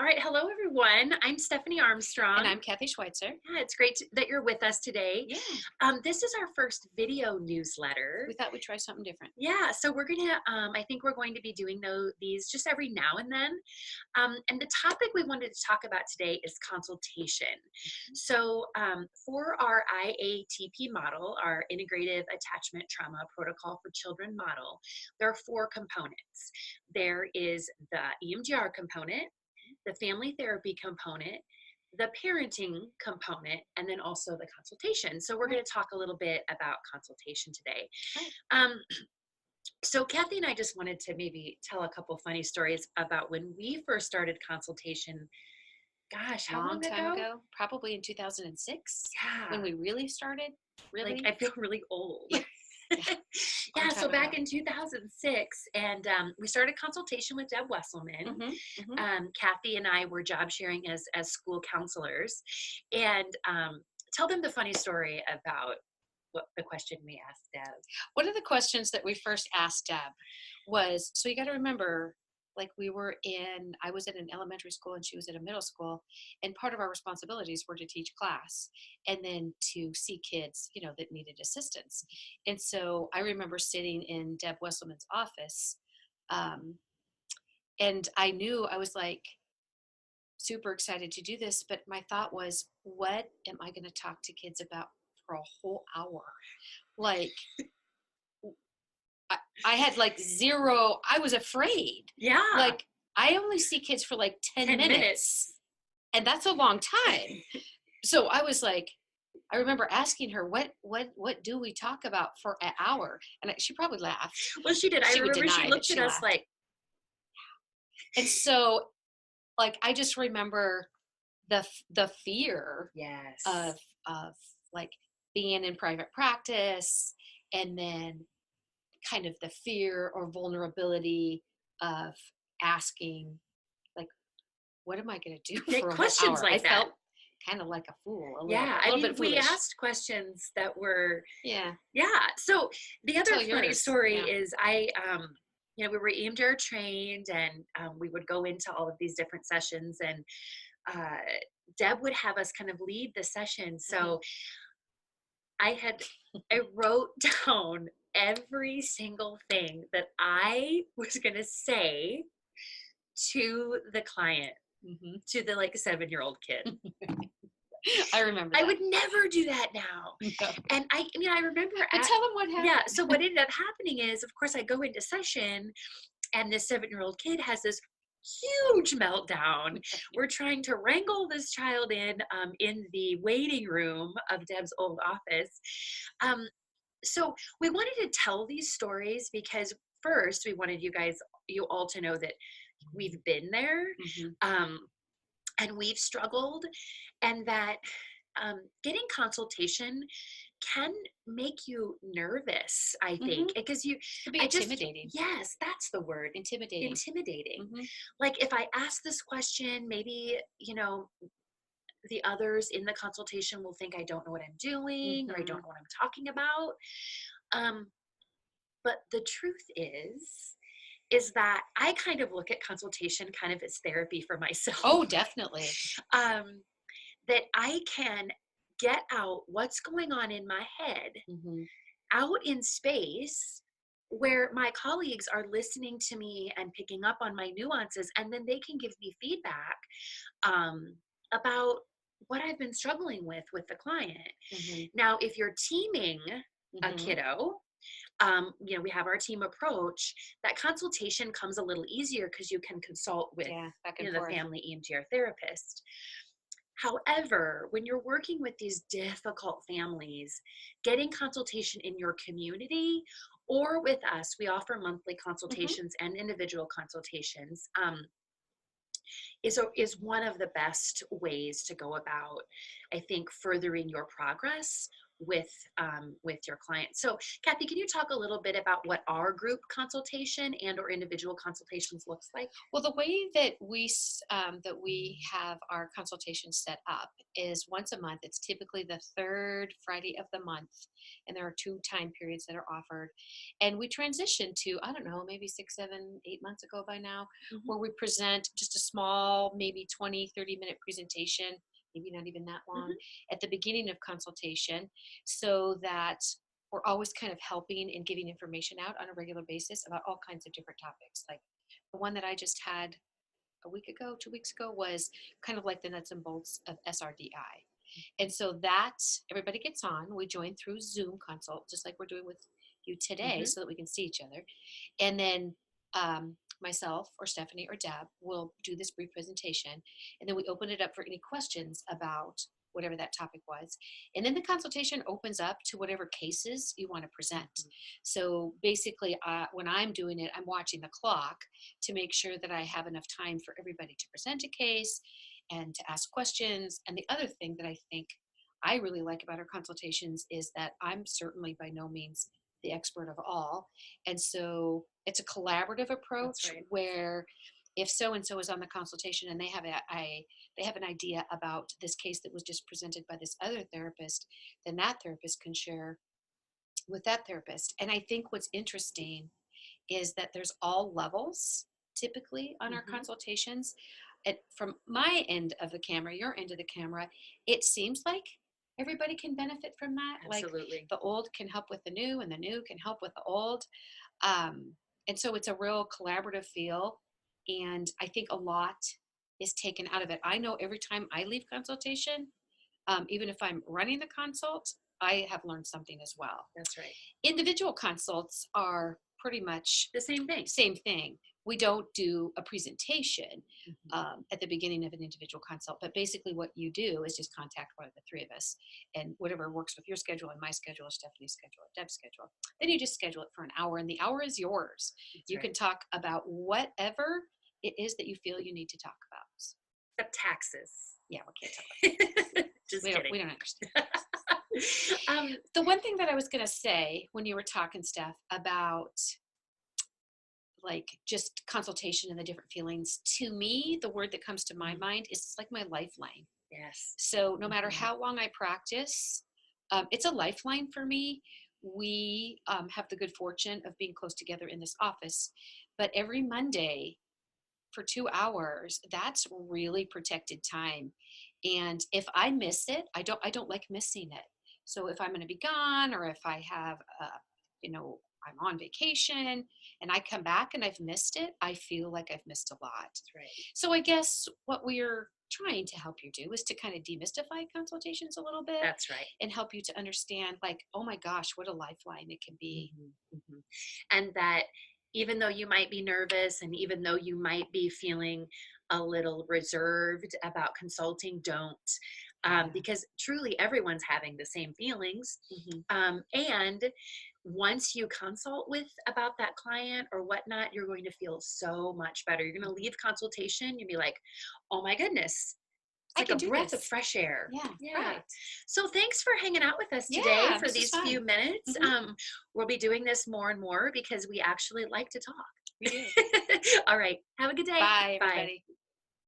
All right. Hello, everyone. I'm Stephanie Armstrong. And I'm Kathy Schweitzer. Yeah, it's great that you're with us today. Yeah. This is our first video newsletter. We thought we'd try something different. Yeah, so we're going to, I think we're going to be doing these just every now and then. And the topic we wanted to talk about today is consultation. So for our IATP model, our Integrative Attachment Trauma Protocol for Children model, there are four components. There is the EMDR component, the family therapy component, the parenting component, and then also the consultation. So we're going to talk a little bit about consultation today. So Kathy and I just wanted to maybe tell a couple funny stories about when we first started consultation. Gosh, how long ago? Probably in 2006. Yeah. When we really started. Really? Like, I feel really old. Yeah. Yeah, so back in 2006, and we started consultation with Deb Wesselman. Kathy and I were job sharing as school counselors, and tell them the funny story about what the question we asked Deb. One of the questions that we first asked Deb was, so you got to remember, like I was in an elementary school and she was at a middle school, and part of our responsibilities were to teach class and then to see kids, that needed assistance. And so I remember sitting in Deb Wesselman's office, and I knew I was like super excited to do this, but my thought was, what am I going to talk to kids about for a whole hour? Like, I had like zero, I was afraid. Yeah. Like, I only see kids for like 10 minutes. And that's a long time. So I was like, I remember asking her, what do we talk about for an hour? And she probably laughed. Well, she did. I remember she looked at us like. And so, like, I just remember the fear of like being in private practice, and then kind of the fear or vulnerability of asking, like, what am I going to do for questions like that? I felt kind of like a fool. We asked questions that were yeah. So the other funny story is we were EMDR trained, and we would go into all of these different sessions, and Deb would have us kind of lead the session. So I wrote down every single thing that I was going to say to the client, to the 7-year-old kid. I remember that. I would never do that now. No. And I remember. But tell them what happened. Yeah. So what ended up happening is, of course, I go into session, and this 7-year-old kid has this huge meltdown. We're trying to wrangle this child in the waiting room of Deb's old office. So we wanted to tell these stories because first we wanted you all to know that we've been there, and we've struggled, and that getting consultation can make you nervous, I think, because it could be intimidating. Yes, that's the word. Intimidating. Like, if I ask this question, maybe, the others in the consultation will think I don't know what I'm doing, or I don't know what I'm talking about. But the truth is that I kind of look at consultation kind of as therapy for myself. Oh, definitely. That I can get out what's going on in my head out in space, where my colleagues are listening to me and picking up on my nuances, and then they can give me feedback about what I've been struggling with the client. Now, if you're teaming a kiddo, we have our team approach. That consultation comes a little easier because you can consult with the family EMDR therapist. However, when you're working with these difficult families, getting consultation in your community or with us, we offer monthly consultations and individual consultations, is one of the best ways to go about, I think, furthering your progress with your client. So Kathy, can you talk a little bit about what our group consultation and or individual consultations looks like? Well, the way that we have our consultation set up is once a month. It's typically the third Friday of the month, and there are 2 time periods that are offered. And we transitioned to, I don't know, maybe 6, 7, 8 months ago by now, where we present just a small, maybe 20, 30-minute presentation, maybe not even that long, at the beginning of consultation, so that we're always kind of helping and giving information out on a regular basis about all kinds of different topics. Like the one that I just had a week ago, 2 weeks ago, was kind of like the nuts and bolts of SRDI. And so that everybody gets on. We join through Zoom consult, just like we're doing with you today, so that we can see each other. And then myself or Stephanie or Deb will do this brief presentation, and then we open it up for any questions about whatever that topic was. And then the consultation opens up to whatever cases you want to present. So basically, when I'm doing it, I'm watching the clock to make sure that I have enough time for everybody to present a case and to ask questions. And the other thing that I think I really like about our consultations is that I'm certainly by no means the expert of all. And so it's a collaborative approach where if so-and-so is on the consultation and they have an idea about this case that was just presented by this other therapist, then that therapist can share with that therapist. And I think what's interesting is that there's all levels typically on our consultations. From my end of the camera, your end of the camera, it seems like everybody can benefit from that. Absolutely. Like the old can help with the new and the new can help with the old. And so it's a real collaborative feel. And I think a lot is taken out of it. I know every time I leave consultation, even if I'm running the consult, I have learned something as well. That's right. Individual consults are pretty much the same thing. Same thing. We don't do a presentation at the beginning of an individual consult, but basically what you do is just contact one of the 3 of us, and whatever works with your schedule and my schedule, or Stephanie's schedule, or Deb's schedule, then you just schedule it for an hour, and the hour is yours. You can talk about whatever it is that you feel you need to talk about. Except taxes. Yeah, we can't talk about Just we kidding. We don't understand. The one thing that I was going to say when you were talking, Steph, about like just consultation and the different feelings, to me, the word that comes to my mind is it's like my lifeline. Yes. So no matter how long I practice, it's a lifeline for me. We have the good fortune of being close together in this office, but every Monday for 2 hours, that's really protected time. And if I miss it, I don't like missing it. So if I'm going to be gone, or if I have, I'm on vacation and I come back and I've missed it, I feel like I've missed a lot. Right. So I guess what we're trying to help you do is to kind of demystify consultations a little bit. That's right. And help you to understand, like, oh my gosh, what a lifeline it can be. And that even though you might be nervous and even though you might be feeling a little reserved about consulting, don't. Because truly everyone's having the same feelings. And once you consult with about that client or whatnot, you're going to feel so much better. You're going to leave consultation, you'll be like, oh my goodness, it's like a breath of fresh air. Yeah. Right. So thanks for hanging out with us today for these few minutes. We'll be doing this more and more because we actually like to talk. We do. All right. Have a good day. Bye, everybody.